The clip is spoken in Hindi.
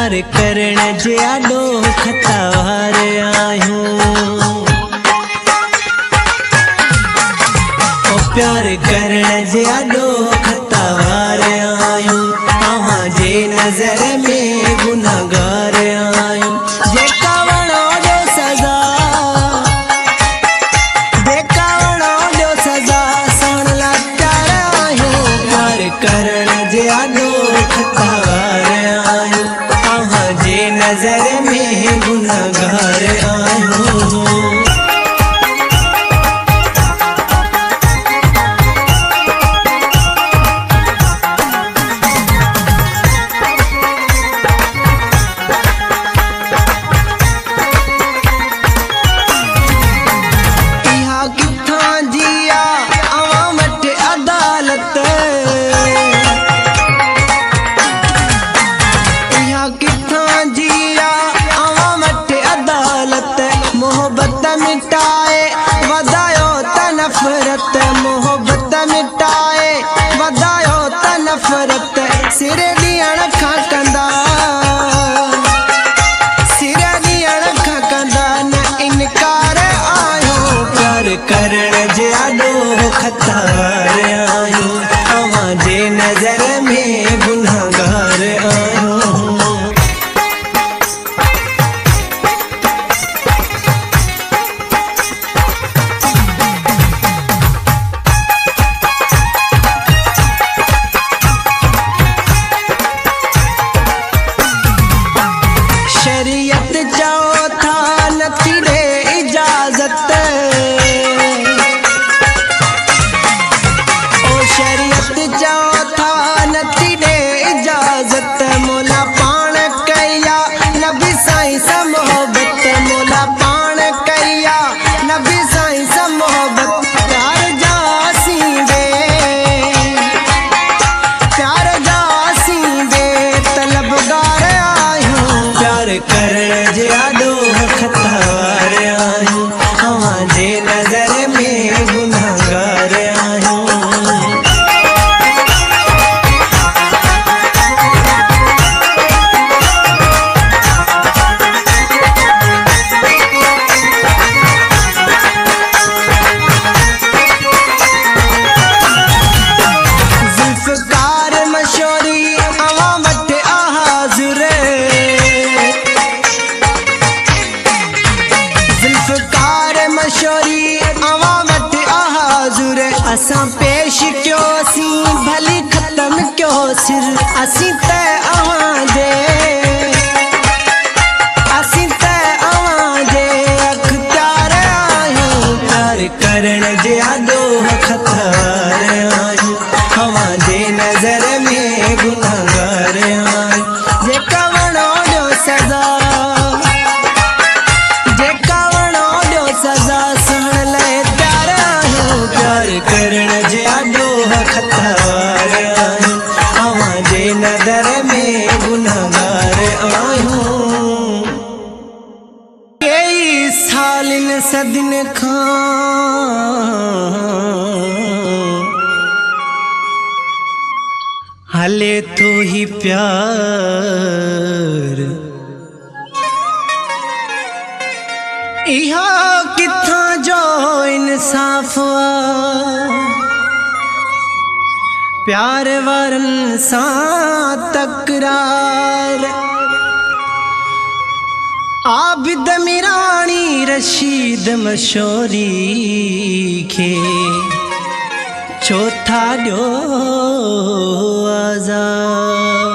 प्यार करण ज्यादो खतावार आयूं। ओ प्यार करण ज्यादो खतावार आयूं। तव्हां जे नज़र में गुनाहगार आयूं। जेका वणो ॾियो सज़ा, जेका वणो ॾियो सज़ा, सण लाचार आयूं। प्यार करण ज्यादो खतावार आयूं। तव्हां जे नज़र में गुनाहगार आयूं। मोहब्बत मिटाए वधायो त नफ़रत। सिर ॾियण खां कंदा, सिर ॾियण खां कंदा न इनकार आहियो। प्यार करण ज्यादो खतावार आहियो। तव्हां जे नज़र में गुनाहगार आहियो। शरीयत चओ था नथी ॾे इजाज़त। ओ शरीयत चओ था नथी ॾे इजाज़त। मोला पाण कया नबी साईं सां मोहब्बत। मोला पाण कया नबी साईं सां मोहब्बत। प्यार जा सींदे, प्यार जा सींदे तलबगार आहियूं। प्यार करण ज्यादो खतावार आहियूं। तव्हां जे नज़र में गुनाहगार आहियूं। ज़ुल्फ़कार मशोरी अवां वटि हाज़िर। ज़ुल्फ़कार मशोरी अवां वटि हाज़िर। असां पेश कयोसीं भली ख़त्म कयोसीं। असीं त अवां जे, असीं त अवां जे अख़्तियार आहियूं। प्यार करण ज्यादो खतावार आहियूं। तव्हां जे नज़र में गुनाहगार आहियूं। जेका वणो ॾियो सज़ा, जेका वणो ॾियो सज़ा, सण लाइ तयार आहियूं। प्यार करण ज्यादो खतावार आहियूं। तव्हां जे नज़र में गुनाहगार आहियूं। कई सालनि सदियुनि खां हले तो ही प्यार। इहो किथां जो इंसाफ़ आ। प्यार वारनि सां तकरार। आबिद मिराणी रशीद मशोरी खे छो था ॾियो आज़ार।